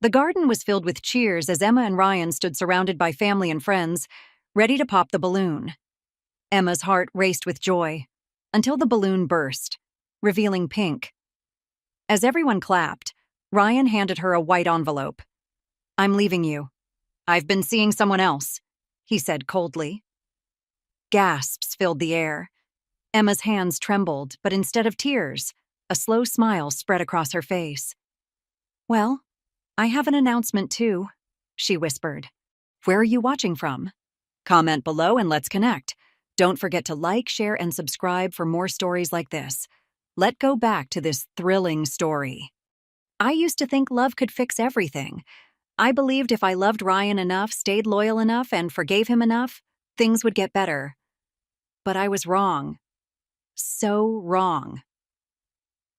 The garden was filled with cheers as Emma and Ryan stood surrounded by family and friends, ready to pop the balloon. Emma's heart raced with joy, until the balloon burst, revealing Pink. As everyone clapped, Ryan handed her a white envelope. "I'm leaving you. I've been seeing someone else," he said coldly. Gasps filled the air. Emma's hands trembled, but instead of tears, a slow smile spread across her face. "Well, I have an announcement too," she whispered. "Where are you watching from? Comment below and let's connect. Don't forget to like, share, and subscribe for more stories like this. Let's go back to this thrilling story. I used to think love could fix everything. I believed if I loved Ryan enough, stayed loyal enough, and forgave him enough, things would get better. But I was wrong. So wrong.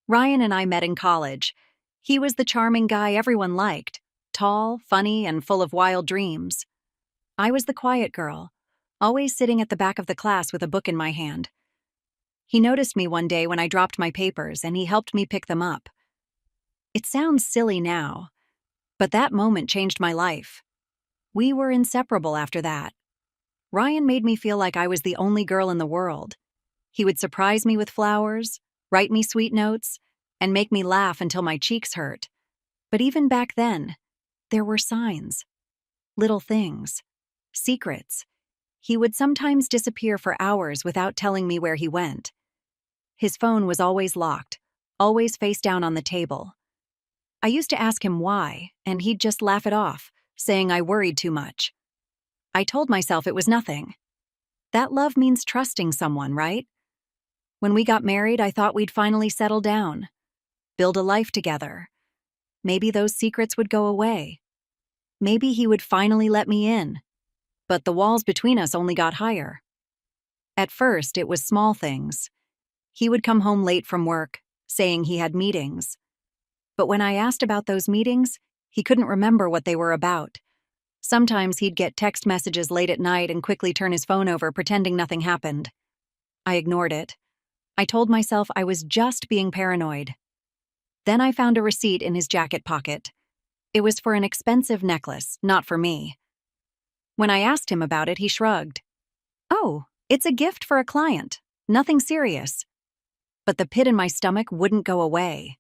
Ryan and I met in college. He was the charming guy everyone liked, tall, funny, and full of wild dreams. I was the quiet girl, always sitting at the back of the class with a book in my hand. He noticed me one day when I dropped my papers, and he helped me pick them up. It sounds silly now, but that moment changed my life. We were inseparable after that. Ryan made me feel like I was the only girl in the world. He would surprise me with flowers, write me sweet notes, and make me laugh until my cheeks hurt. But even back then, there were signs. Little things. Secrets. He would sometimes disappear for hours without telling me where he went. His phone was always locked, always face down on the table. I used to ask him why, and he'd just laugh it off, saying I worried too much. I told myself it was nothing. That love means trusting someone, right? When we got married, I thought we'd finally settle down, build a life together. Maybe those secrets would go away. Maybe he would finally let me in. But the walls between us only got higher. At first, it was small things. He would come home late from work, saying he had meetings. But when I asked about those meetings, he couldn't remember what they were about. Sometimes he'd get text messages late at night and quickly turn his phone over, pretending nothing happened. I ignored it. I told myself I was just being paranoid. Then I found a receipt in his jacket pocket. It was for an expensive necklace, not for me. When I asked him about it, he shrugged. "Oh, it's a gift for a client. Nothing serious." But the pit in my stomach wouldn't go away.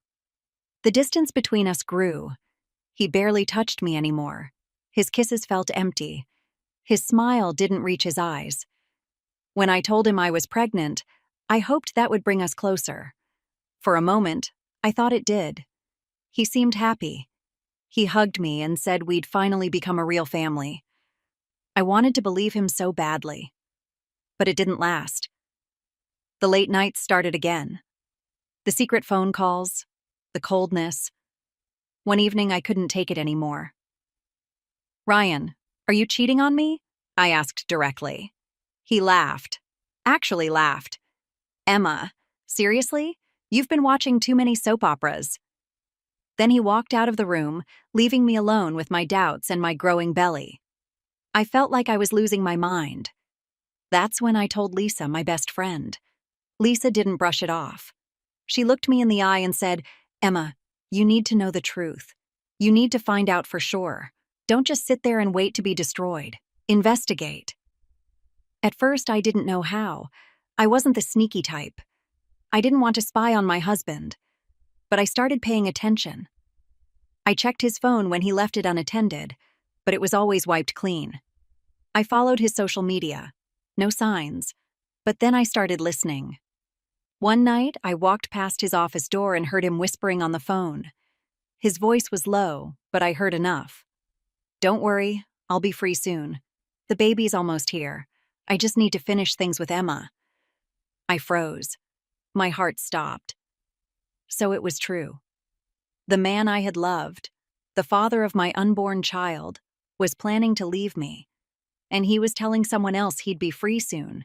The distance between us grew. He barely touched me anymore. His kisses felt empty. His smile didn't reach his eyes. When I told him I was pregnant, I hoped that would bring us closer. For a moment, I thought it did. He seemed happy. He hugged me and said we'd finally become a real family. I wanted to believe him so badly. But it didn't last. The late nights started again. The secret phone calls, the coldness. One evening, I couldn't take it anymore. "Ryan, are you cheating on me?" I asked directly. He laughed. Actually laughed. "Emma, seriously? You've been watching too many soap operas." Then he walked out of the room, leaving me alone with my doubts and my growing belly. I felt like I was losing my mind. That's when I told Lisa, my best friend. Lisa didn't brush it off. She looked me in the eye and said, "Emma, you need to know the truth. You need to find out for sure. Don't just sit there and wait to be destroyed. Investigate." At first, I didn't know how. I wasn't the sneaky type. I didn't want to spy on my husband. But I started paying attention. I checked his phone when he left it unattended, but it was always wiped clean. I followed his social media. No signs. But then I started listening. One night, I walked past his office door and heard him whispering on the phone. His voice was low, but I heard enough. "Don't worry, I'll be free soon. The baby's almost here. I just need to finish things with Emma." I froze. My heart stopped. So it was true. The man I had loved, the father of my unborn child, was planning to leave me. And he was telling someone else he'd be free soon,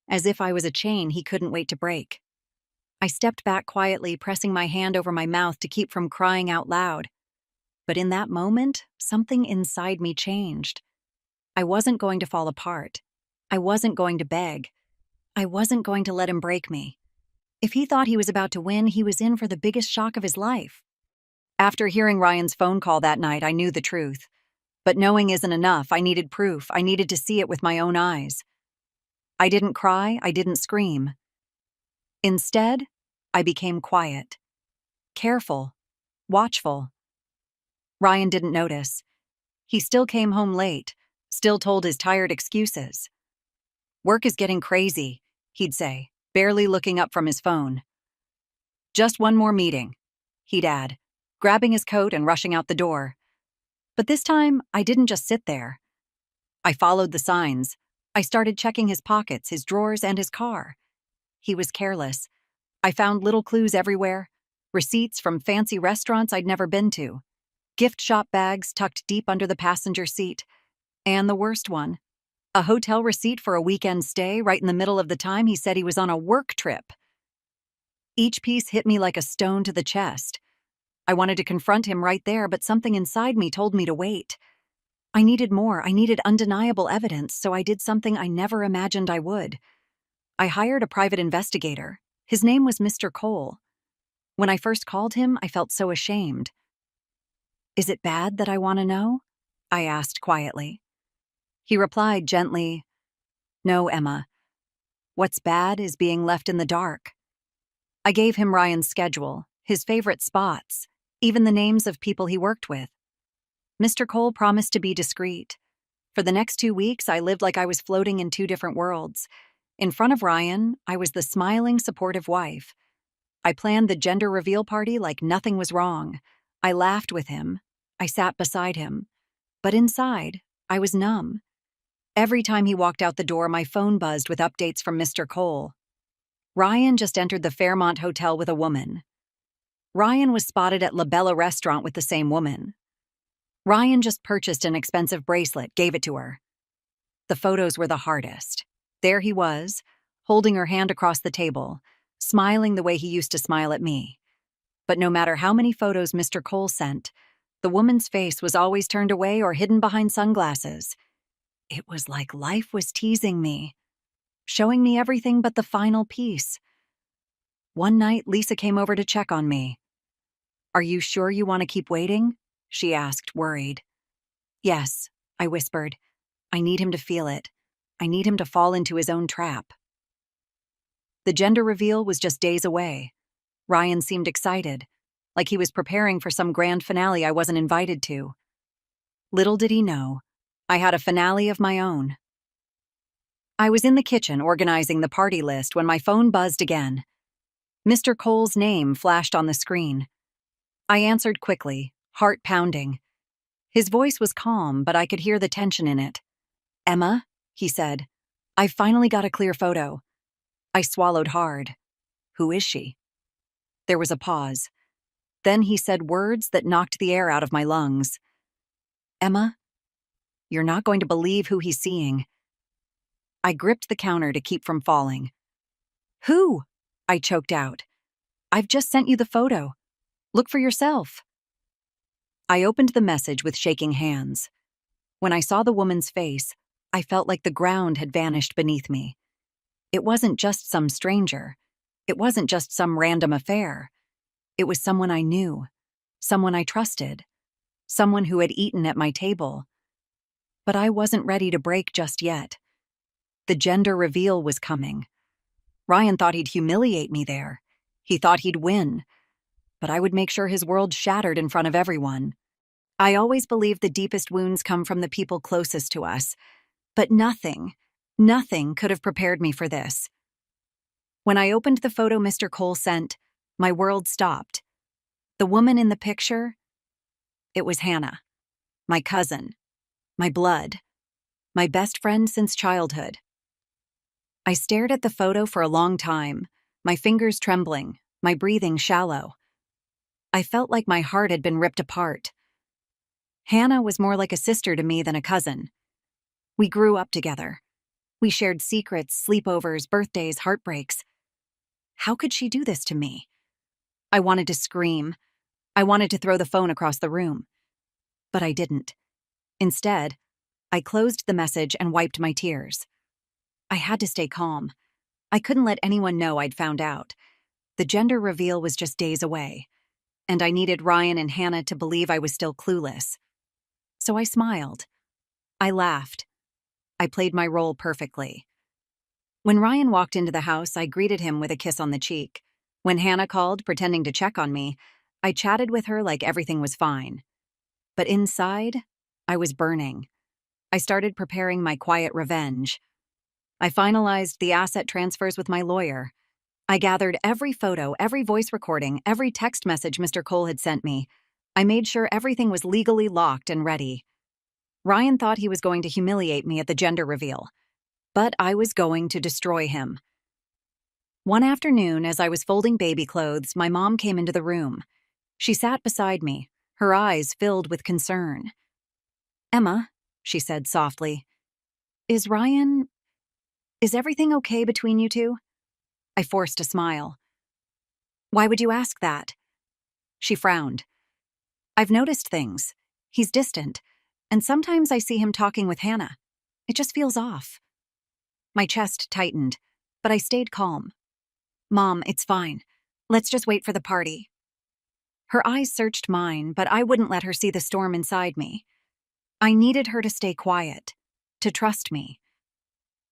as if I was a chain he couldn't wait to break. I stepped back quietly, pressing my hand over my mouth to keep from crying out loud. But in that moment, something inside me changed. I wasn't going to fall apart. I wasn't going to beg. I wasn't going to let him break me. If he thought he was about to win, he was in for the biggest shock of his life. After hearing Ryan's phone call that night, I knew the truth. But knowing isn't enough. I needed proof. I needed to see it with my own eyes. I didn't cry. I didn't scream. Instead, I became quiet, careful, watchful. Ryan didn't notice. He still came home late, still told his tired excuses. "Work is getting crazy," he'd say, barely looking up from his phone. "Just one more meeting," he'd add, grabbing his coat and rushing out the door. But this time, I didn't just sit there. I followed the signs. I started checking his pockets, his drawers, and his car. He was careless. I found little clues everywhere, receipts from fancy restaurants I'd never been to, gift shop bags tucked deep under the passenger seat, and the worst one, a hotel receipt for a weekend stay right in the middle of the time he said he was on a work trip. Each piece hit me like a stone to the chest. I wanted to confront him right there, but something inside me told me to wait. I needed more. I needed undeniable evidence, so I did something I never imagined I would. I hired a private investigator. His name was Mr. Cole. When I first called him, I felt so ashamed. "Is it bad that I want to know?" I asked quietly. He replied gently, "No, Emma. What's bad is being left in the dark." I gave him Ryan's schedule, his favorite spots, even the names of people he worked with. Mr. Cole promised to be discreet. For the next 2 weeks, I lived like I was floating in 2 different worlds. In front of Ryan, I was the smiling, supportive wife. I planned the gender reveal party like nothing was wrong. I laughed with him. I sat beside him. But inside, I was numb. Every time he walked out the door, my phone buzzed with updates from Mr. Cole. Ryan just entered the Fairmont Hotel with a woman. Ryan was spotted at La Bella restaurant with the same woman. Ryan just purchased an expensive bracelet, gave it to her. The photos were the hardest. There he was, holding her hand across the table, smiling the way he used to smile at me. But no matter how many photos Mr. Cole sent, the woman's face was always turned away or hidden behind sunglasses. It was like life was teasing me, showing me everything but the final piece. One night, Lisa came over to check on me. "Are you sure you want to keep waiting?" she asked, worried. "Yes," I whispered. "I need him to feel it. I need him to fall into his own trap." The gender reveal was just days away. Ryan seemed excited, like he was preparing for some grand finale I wasn't invited to. Little did he know, I had a finale of my own. I was in the kitchen organizing the party list when my phone buzzed again. Mr. Cole's name flashed on the screen. I answered quickly, heart pounding. His voice was calm, but I could hear the tension in it. "Emma," he said, "I've finally got a clear photo." I swallowed hard. "Who is she?" There was a pause. Then he said words that knocked the air out of my lungs. "Emma, you're not going to believe who he's seeing." I gripped the counter to keep from falling. "Who?" I choked out. "I've just sent you the photo. Look for yourself." I opened the message with shaking hands. When I saw the woman's face, I felt like the ground had vanished beneath me. It wasn't just some stranger. It wasn't just some random affair. It was someone I knew, someone I trusted, someone who had eaten at my table. But I wasn't ready to break just yet. The gender reveal was coming. Ryan thought he'd humiliate me there. He thought he'd win. But I would make sure his world shattered in front of everyone. I always believed the deepest wounds come from the people closest to us. But nothing could have prepared me for this. When I opened the photo Mr. Cole sent, my world stopped. The woman in the picture, it was Hannah, my cousin, my blood, my best friend since childhood. I stared at the photo for a long time, my fingers trembling, my breathing shallow. I felt like my heart had been ripped apart. Hannah was more like a sister to me than a cousin. We grew up together. We shared secrets, sleepovers, birthdays, heartbreaks. How could she do this to me? I wanted to scream. I wanted to throw the phone across the room. But I didn't. Instead, I closed the message and wiped my tears. I had to stay calm. I couldn't let anyone know I'd found out. The gender reveal was just days away. and I needed Ryan and Hannah to believe I was still clueless. So I smiled. I laughed. I played my role perfectly. When Ryan walked into the house, I greeted him with a kiss on the cheek. When Hannah called, pretending to check on me, I chatted with her like everything was fine. But inside, I was burning. I started preparing my quiet revenge. I finalized the asset transfers with my lawyer. I gathered every photo, every voice recording, every text message Mr. Cole had sent me. I made sure everything was legally locked and ready. Ryan thought he was going to humiliate me at the gender reveal, but I was going to destroy him. One afternoon, as I was folding baby clothes, my mom came into the room. She sat beside me, her eyes filled with concern. "Emma," she said softly, Is everything okay between you two?" I forced a smile. "Why would you ask that?" She frowned. "I've noticed things. He's distant, and sometimes I see him talking with Hannah. It just feels off." My chest tightened, but I stayed calm. "Mom, it's fine. Let's just wait for the party." Her eyes searched mine, but I wouldn't let her see the storm inside me. I needed her to stay quiet, to trust me.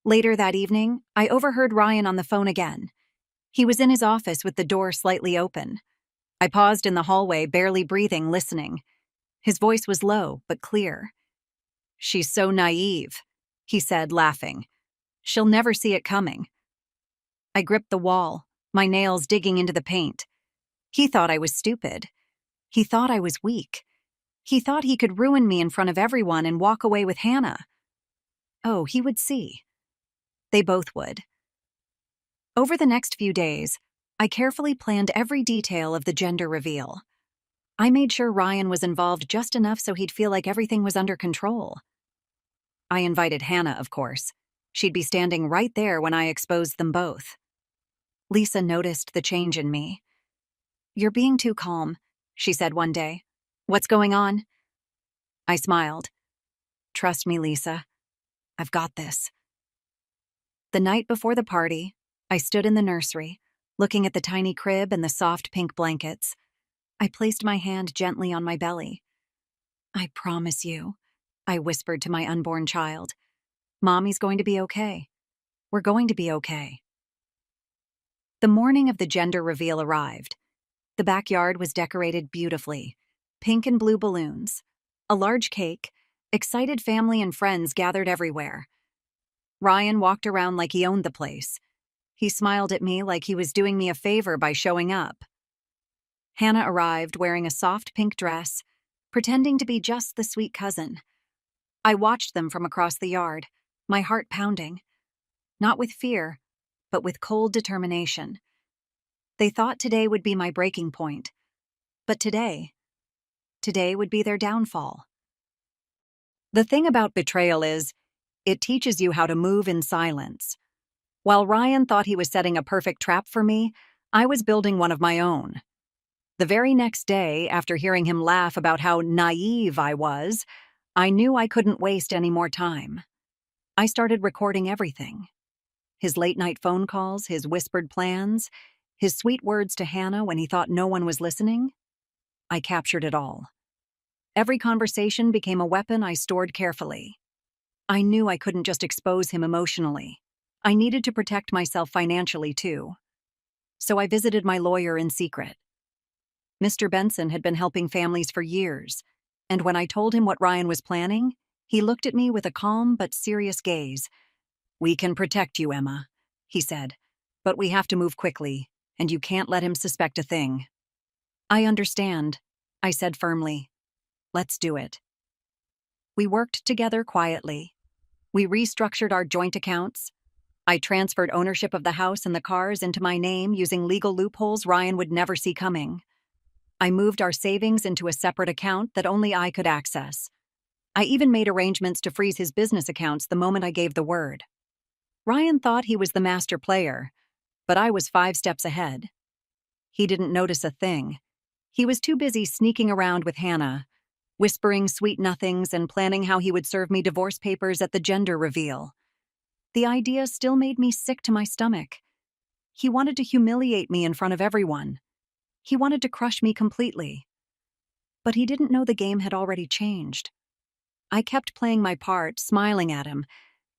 Later that evening, I overheard Ryan on the phone again. He was in his office with the door slightly open. I paused in the hallway, barely breathing, listening. His voice was low, but clear. "She's so naive," he said, laughing. "She'll never see it coming." I gripped the wall, my nails digging into the paint. He thought I was stupid. He thought I was weak. He thought he could ruin me in front of everyone and walk away with Hannah. Oh, he would see. They both would. Over the next few days, I carefully planned every detail of the gender reveal. I made sure Ryan was involved just enough so he'd feel like everything was under control. I invited Hannah, of course. She'd be standing right there when I exposed them both. Lisa noticed the change in me. "You're being too calm," she said one day. "What's going on?" I smiled. "Trust me, Lisa. I've got this." The night before the party, I stood in the nursery, looking at the tiny crib and the soft pink blankets. I placed my hand gently on my belly. "I promise you," I whispered to my unborn child, "Mommy's going to be okay. We're going to be okay." The morning of the gender reveal arrived. The backyard was decorated beautifully. Pink and blue balloons, a large cake, excited family and friends gathered everywhere. Ryan walked around like he owned the place. He smiled at me like he was doing me a favor by showing up. Hannah arrived wearing a soft pink dress, pretending to be just the sweet cousin. I watched them from across the yard, my heart pounding. Not with fear, but with cold determination. They thought today would be my breaking point. But today would be their downfall. The thing about betrayal is, it teaches you how to move in silence. While Ryan thought he was setting a perfect trap for me, I was building one of my own. The very next day, after hearing him laugh about how naive I was, I knew I couldn't waste any more time. I started recording everything. His late-night phone calls, his whispered plans, his sweet words to Hannah when he thought no one was listening. I captured it all. Every conversation became a weapon I stored carefully. I knew I couldn't just expose him emotionally. I needed to protect myself financially, too. So I visited my lawyer in secret. Mr. Benson had been helping families for years, and when I told him what Ryan was planning, he looked at me with a calm but serious gaze. "We can protect you, Emma," he said, "but we have to move quickly, and you can't let him suspect a thing." "I understand," I said firmly. "Let's do it." We worked together quietly. We restructured our joint accounts. I transferred ownership of the house and the cars into my name using legal loopholes Ryan would never see coming. I moved our savings into a separate account that only I could access. I even made arrangements to freeze his business accounts the moment I gave the word. Ryan thought he was the master player, but I was 5 steps ahead. He didn't notice a thing. He was too busy sneaking around with Hannah, whispering sweet nothings and planning how he would serve me divorce papers at the gender reveal. The idea still made me sick to my stomach. He wanted to humiliate me in front of everyone. He wanted to crush me completely. But he didn't know the game had already changed. I kept playing my part, smiling at him,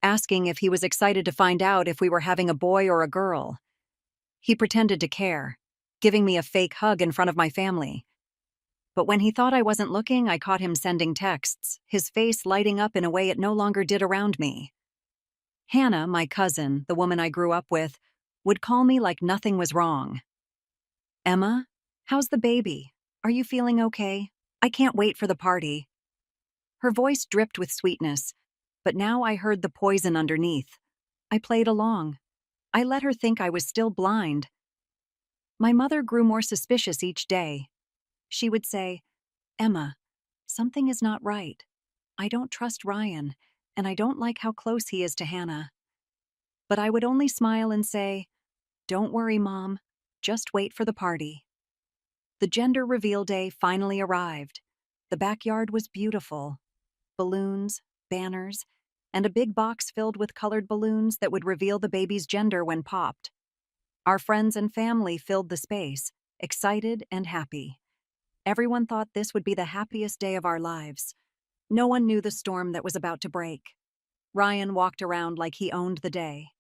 asking if he was excited to find out if we were having a boy or a girl. He pretended to care, giving me a fake hug in front of my family. But when he thought I wasn't looking, I caught him sending texts, his face lighting up in a way it no longer did around me. Hannah, my cousin, the woman I grew up with, would call me like nothing was wrong. "Emma, how's the baby? Are you feeling okay? I can't wait for the party." Her voice dripped with sweetness, but now I heard the poison underneath. I played along. I let her think I was still blind. My mother grew more suspicious each day. She would say, "Emma, something is not right. I don't trust Ryan, and I don't like how close he is to Hannah." But I would only smile and say, "Don't worry, Mom. Just wait for the party." The gender reveal day finally arrived. The backyard was beautiful. Balloons, banners, and a big box filled with colored balloons that would reveal the baby's gender when popped. Our friends and family filled the space, excited and happy. Everyone thought this would be the happiest day of our lives. No one knew the storm that was about to break. Ryan walked around like he owned the day.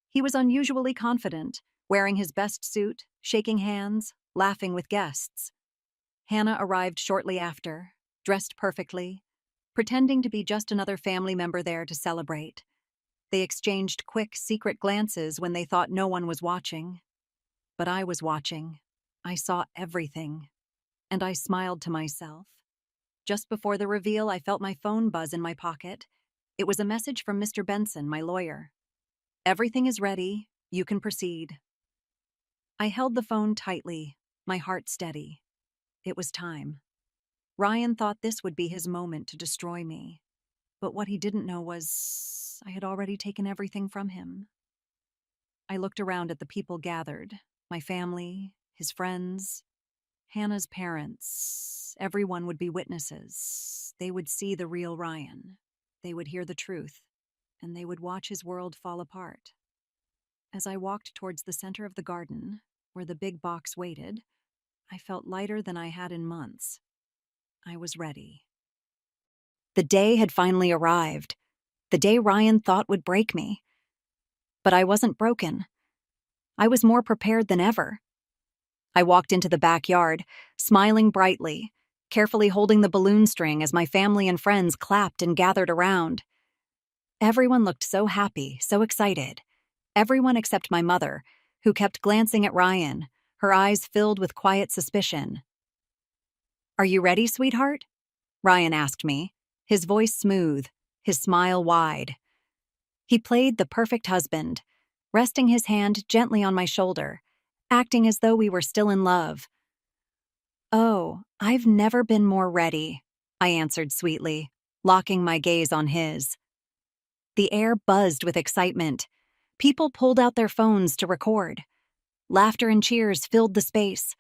He was unusually confident, wearing his best suit, shaking hands, laughing with guests. Hannah arrived shortly after, dressed perfectly, pretending to be just another family member there to celebrate. They exchanged quick, secret glances when they thought no one was watching. But I was watching. I saw everything. And I smiled to myself. Just before the reveal, I felt my phone buzz in my pocket. It was a message from Mr. Benson, my lawyer. "Everything is ready. You can proceed." I held the phone tightly, my heart steady. It was time. Ryan thought this would be his moment to destroy me. But what he didn't know was I had already taken everything from him. I looked around at the people gathered, my family, his friends, Hannah's parents. Everyone would be witnesses. They would see the real Ryan. They would hear the truth, and they would watch his world fall apart. As I walked towards the center of the garden, where the big box waited, I felt lighter than I had in months. I was ready. The day had finally arrived. The day Ryan thought would break me. But I wasn't broken. I was more prepared than ever. I walked into the backyard, smiling brightly, carefully holding the balloon string as my family and friends clapped and gathered around. Everyone looked so happy, so excited. Everyone except my mother, who kept glancing at Ryan, her eyes filled with quiet suspicion. "Are you ready, sweetheart?" Ryan asked me, his voice smooth, his smile wide. He played the perfect husband, resting his hand gently on my shoulder, acting as though we were still in love. "Oh, I've never been more ready," I answered sweetly, locking my gaze on his. The air buzzed with excitement. People pulled out their phones to record. Laughter and cheers filled the space.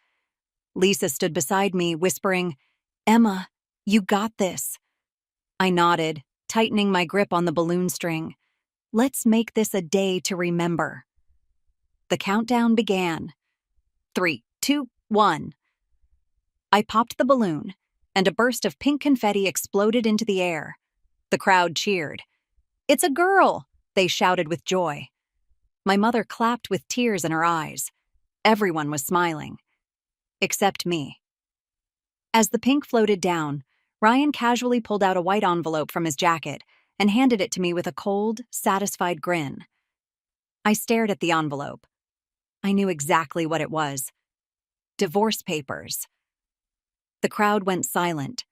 Lisa stood beside me, whispering, "Emma, you got this." I nodded, tightening my grip on the balloon string. Let's make this a day to remember. The countdown began. 3, 2, 1. I popped the balloon, and a burst of pink confetti exploded into the air. The crowd cheered. "It's a girl!" they shouted with joy. My mother clapped with tears in her eyes. Everyone was smiling. Except me. As the pink floated down, Ryan casually pulled out a white envelope from his jacket and handed it to me with a cold, satisfied grin. I stared at the envelope. I knew exactly what it was. Divorce papers. The crowd went silent.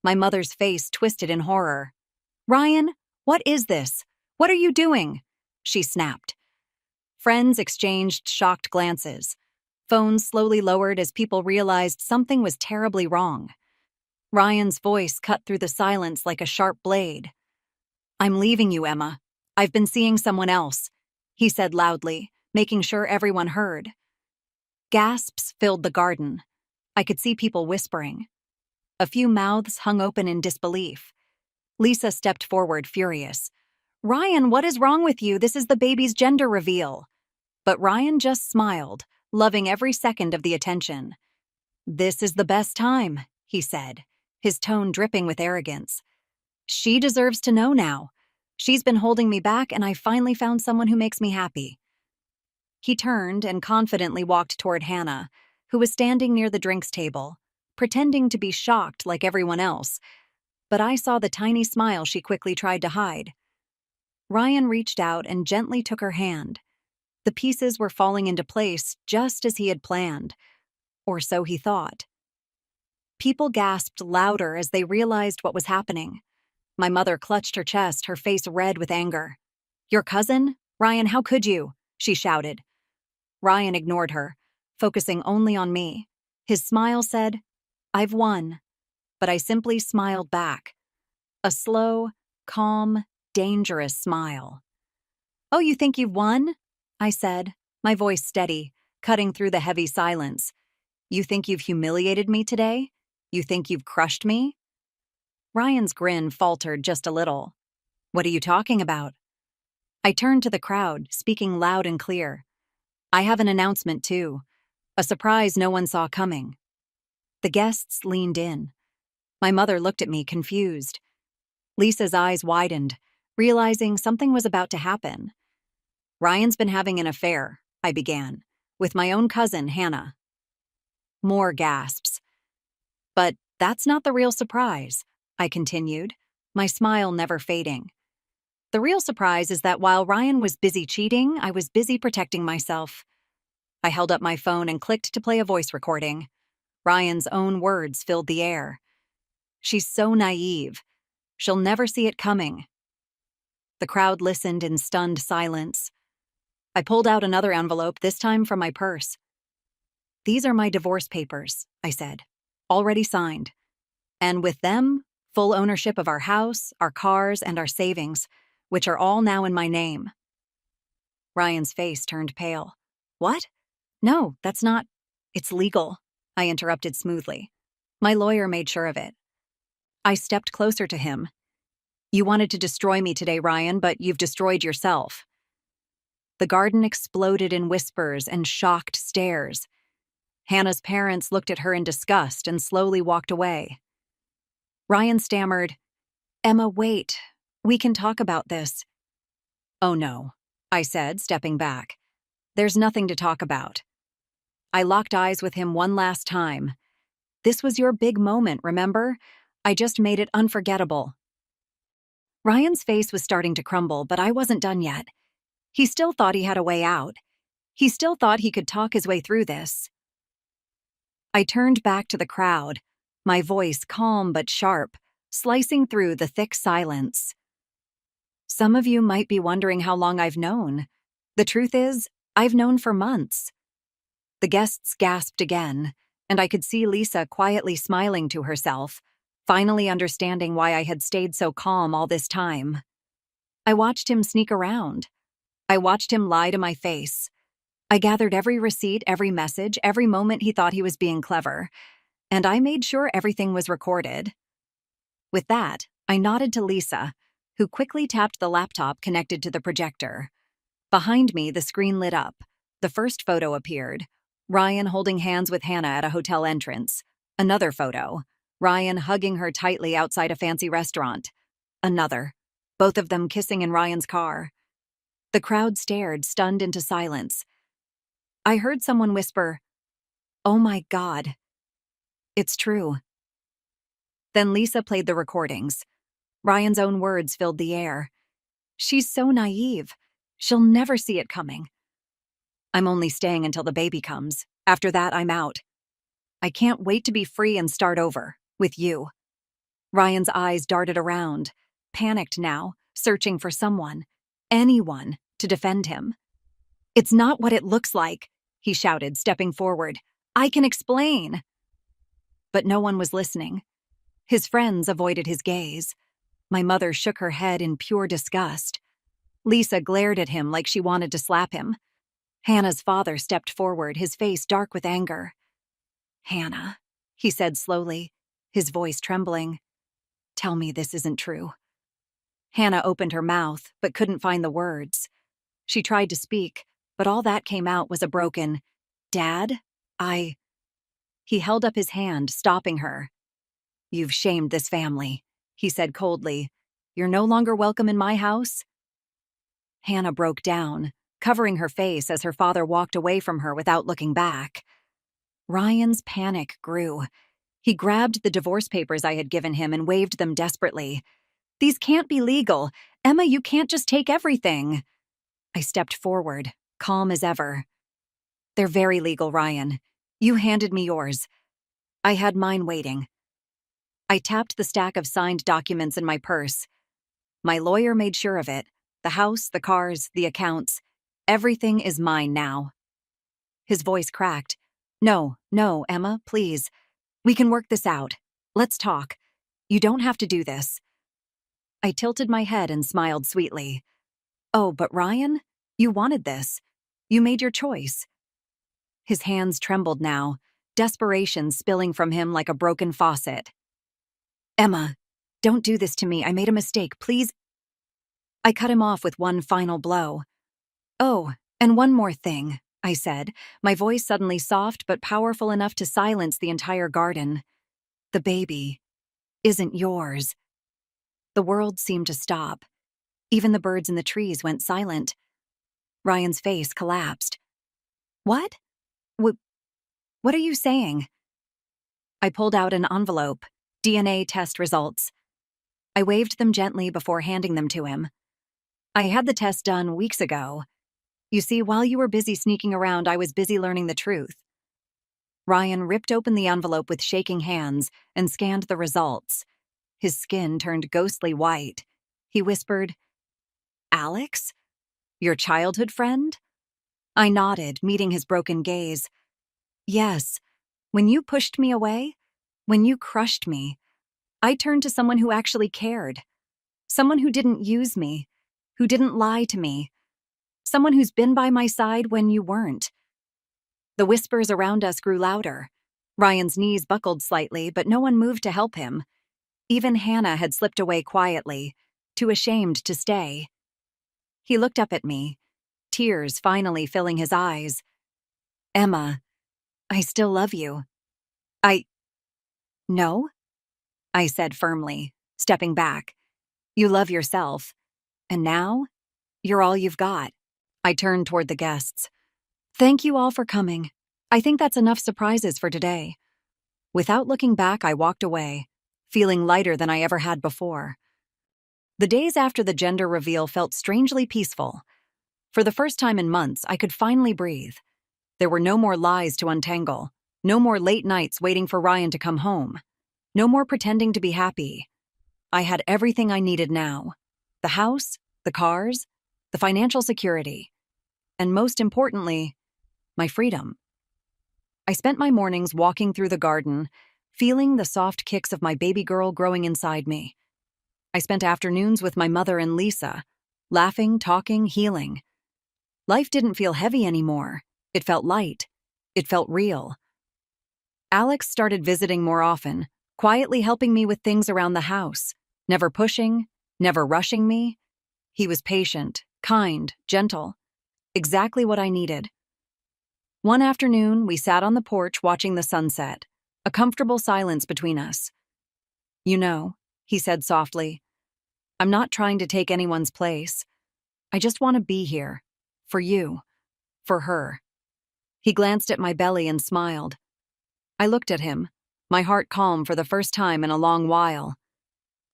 My mother's face twisted in horror. "Ryan, what is this? What are you doing?" she snapped. Friends exchanged shocked glances. Phones slowly lowered as people realized something was terribly wrong. Ryan's voice cut through the silence like a sharp blade. "I'm leaving you, Emma. I've been seeing someone else," he said loudly, making sure everyone heard. Gasps filled the garden. I could see people whispering. A few mouths hung open in disbelief. Lisa stepped forward, furious. "Ryan, what is wrong with you? This is the baby's gender reveal." But Ryan just smiled, loving every second of the attention. "This is the best time," he said, his tone dripping with arrogance. "She deserves to know now. She's been holding me back, and I finally found someone who makes me happy." He turned and confidently walked toward Hannah, who was standing near the drinks table, pretending to be shocked like everyone else, but I saw the tiny smile she quickly tried to hide. Ryan reached out and gently took her hand. The pieces were falling into place just as he had planned, or so he thought. People gasped louder as they realized what was happening. My mother clutched her chest, her face red with anger. "Your cousin? Ryan, how could you?" she shouted. Ryan ignored her, focusing only on me. His smile said, "I've won." But I simply smiled back. A slow, calm, dangerous smile. "Oh, you think you've won?" I said, my voice steady, cutting through the heavy silence. "You think you've humiliated me today? You think you've crushed me?" Ryan's grin faltered just a little. "What are you talking about?" I turned to the crowd, speaking loud and clear. "I have an announcement, too. A surprise no one saw coming." The guests leaned in. My mother looked at me, confused. Lisa's eyes widened, realizing something was about to happen. "Ryan's been having an affair," I began, "with my own cousin, Hannah." More gasps. "But that's not the real surprise," I continued, my smile never fading. "The real surprise is that while Ryan was busy cheating, I was busy protecting myself." I held up my phone and clicked to play a voice recording. Ryan's own words filled the air. "She's so naive. She'll never see it coming." The crowd listened in stunned silence. I pulled out another envelope, this time from my purse. "These are my divorce papers," I said, "already signed. And with them, full ownership of our house, our cars, and our savings, which are all now in my name." Ryan's face turned pale. "What? No, that's not—" "It's legal," I interrupted smoothly. "My lawyer made sure of it." I stepped closer to him. "You wanted to destroy me today, Ryan, but you've destroyed yourself." The garden exploded in whispers and shocked stares. Hannah's parents looked at her in disgust and slowly walked away. Ryan stammered, "Emma, wait. We can talk about this." "Oh no," I said, stepping back. "There's nothing to talk about." I locked eyes with him one last time. "This was your big moment, remember? I just made it unforgettable." Ryan's face was starting to crumble, but I wasn't done yet. He still thought he had a way out. He still thought he could talk his way through this. I turned back to the crowd, my voice calm but sharp, slicing through the thick silence. "Some of you might be wondering how long I've known. The truth is, I've known for months." The guests gasped again, and I could see Lisa quietly smiling to herself, finally understanding why I had stayed so calm all this time. I watched him sneak around. I watched him lie to my face. I gathered every receipt, every message, every moment he thought he was being clever, and I made sure everything was recorded. With that, I nodded to Lisa, who quickly tapped the laptop connected to the projector. Behind me, the screen lit up. The first photo appeared, Ryan holding hands with Hannah at a hotel entrance. Another photo, Ryan hugging her tightly outside a fancy restaurant. Another, both of them kissing in Ryan's car. The crowd stared, stunned into silence. I heard someone whisper, "Oh my God, it's true." Then Lisa played the recordings. Ryan's own words filled the air. "She's so naive. She'll never see it coming. I'm only staying until the baby comes. After that, I'm out. I can't wait to be free and start over, with you." Ryan's eyes darted around, panicked now, searching for someone, anyone, to defend him. "It's not what it looks like," he shouted, stepping forward. "I can explain." But no one was listening. His friends avoided his gaze. My mother shook her head in pure disgust. Lisa glared at him like she wanted to slap him. Hannah's father stepped forward, his face dark with anger. "Hannah," he said slowly, his voice trembling, "tell me this isn't true." Hannah opened her mouth, but couldn't find the words. She tried to speak, but all that came out was a broken, "Dad, I—" He held up his hand, stopping her. "You've shamed this family," he said coldly. "You're no longer welcome in my house?" Hannah broke down, covering her face as her father walked away from her without looking back. Ryan's panic grew. He grabbed the divorce papers I had given him and waved them desperately. "These can't be legal. Emma, you can't just take everything." I stepped forward, calm as ever. "They're very legal, Ryan. You handed me yours. I had mine waiting." I tapped the stack of signed documents in my purse. "My lawyer made sure of it. The house, the cars, the accounts. Everything is mine now." His voice cracked. No, Emma, please. We can work this out. Let's talk. You don't have to do this." I tilted my head and smiled sweetly. "Oh, but Ryan, you wanted this. You made your choice." His hands trembled now, desperation spilling from him like a broken faucet. "Emma, don't do this to me. I made a mistake, please." I cut him off with one final blow. "Oh, and one more thing," I said, my voice suddenly soft but powerful enough to silence the entire garden. "The baby isn't yours." The world seemed to stop. Even the birds in the trees went silent. Ryan's face collapsed. "What? What are you saying?" I pulled out an envelope, DNA test results. I waved them gently before handing them to him. "I had the test done weeks ago. You see, while you were busy sneaking around, I was busy learning the truth." Ryan ripped open the envelope with shaking hands and scanned the results. His skin turned ghostly white. He whispered, "Alex? Your childhood friend?" I nodded, meeting his broken gaze. "Yes. When you pushed me away, when you crushed me, I turned to someone who actually cared. Someone who didn't use me, who didn't lie to me. Someone who's been by my side when you weren't." The whispers around us grew louder. Ryan's knees buckled slightly, but no one moved to help him. Even Hannah had slipped away quietly, too ashamed to stay. He looked up at me, tears finally filling his eyes. "Emma, I still love you." "No?" I said firmly, stepping back. "You love yourself. And now, you're all you've got." I turned toward the guests. "Thank you all for coming. I think that's enough surprises for today." Without looking back, I walked away, feeling lighter than I ever had before. The days after the gender reveal felt strangely peaceful. For the first time in months, I could finally breathe. There were no more lies to untangle, no more late nights waiting for Ryan to come home, no more pretending to be happy. I had everything I needed now: the house, the cars, the financial security, and most importantly, my freedom. I spent my mornings walking through the garden, feeling the soft kicks of my baby girl growing inside me. I spent afternoons with my mother and Lisa, laughing, talking, healing. Life didn't feel heavy anymore. It felt light. It felt real. Alex started visiting more often, quietly helping me with things around the house, never pushing, never rushing me. He was patient, kind, gentle, exactly what I needed. One afternoon, we sat on the porch watching the sunset, a comfortable silence between us. "You know," he said softly, "I'm not trying to take anyone's place. I just want to be here. For you. For her." He glanced at my belly and smiled. I looked at him, my heart calm for the first time in a long while.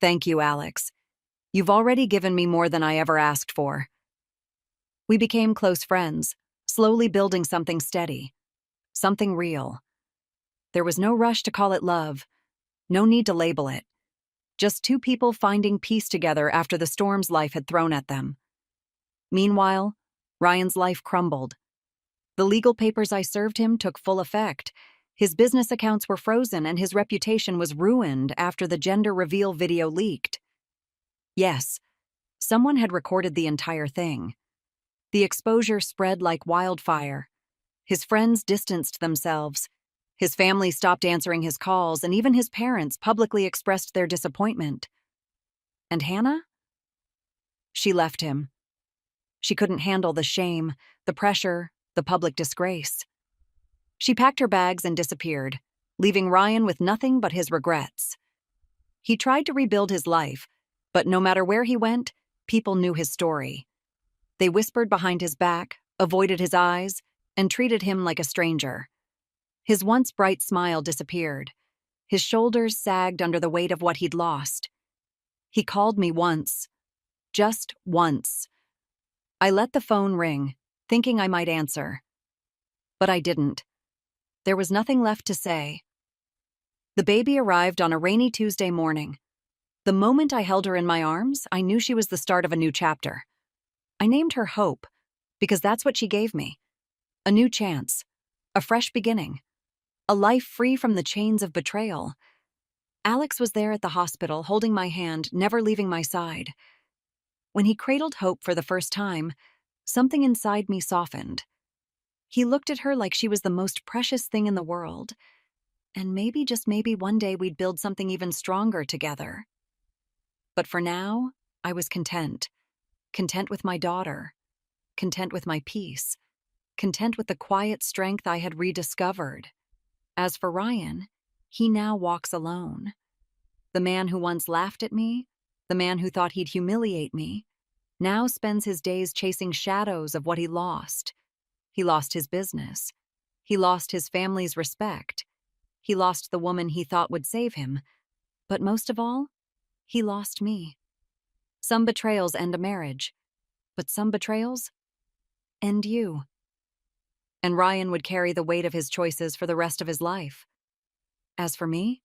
"Thank you, Alex. You've already given me more than I ever asked for." We became close friends, slowly building something steady, something real. There was no rush to call it love, no need to label it. Just two people finding peace together after the storms life had thrown at them. Meanwhile, Ryan's life crumbled. The legal papers I served him took full effect. His business accounts were frozen and his reputation was ruined after the gender reveal video leaked. Yes, someone had recorded the entire thing. The exposure spread like wildfire. His friends distanced themselves. His family stopped answering his calls, and even his parents publicly expressed their disappointment. And Hannah? She left him. She couldn't handle the shame, the pressure, the public disgrace. She packed her bags and disappeared. leaving Ryan with nothing but his regrets. He tried to rebuild his life, but no matter where he went, people knew his story. They whispered behind his back, avoided his eyes, and treated him like a stranger. His once bright smile disappeared. His shoulders sagged under the weight of what he'd lost. He called me once. Just once. I let the phone ring, thinking I might answer. But I didn't. There was nothing left to say. The baby arrived on a rainy Tuesday morning. The moment I held her in my arms, I knew she was the start of a new chapter. I named her Hope, because that's what she gave me. A new chance. A fresh beginning. A life free from the chains of betrayal. Alex was there at the hospital, holding my hand, never leaving my side. When he cradled Hope for the first time, something inside me softened. He looked at her like she was the most precious thing in the world. And maybe, just maybe, one day we'd build something even stronger together. But for now, I was content. Content with my daughter. Content with my peace. Content with the quiet strength I had rediscovered. As for Ryan, he now walks alone. The man who once laughed at me, the man who thought he'd humiliate me, now spends his days chasing shadows of what he lost. He lost his business. He lost his family's respect. He lost the woman he thought would save him. But most of all, he lost me. Some betrayals end a marriage, but some betrayals end you. And Ryan would carry the weight of his choices for the rest of his life. As for me,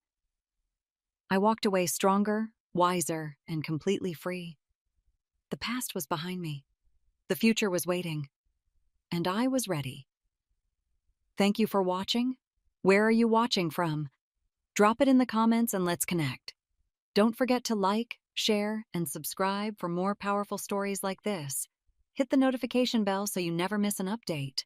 I walked away stronger, wiser, and completely free. The past was behind me. The future was waiting. And I was ready. Thank you for watching. Where are you watching from? Drop it in the comments and let's connect. Don't forget to like, share, and subscribe for more powerful stories like this. Hit the notification bell so you never miss an update.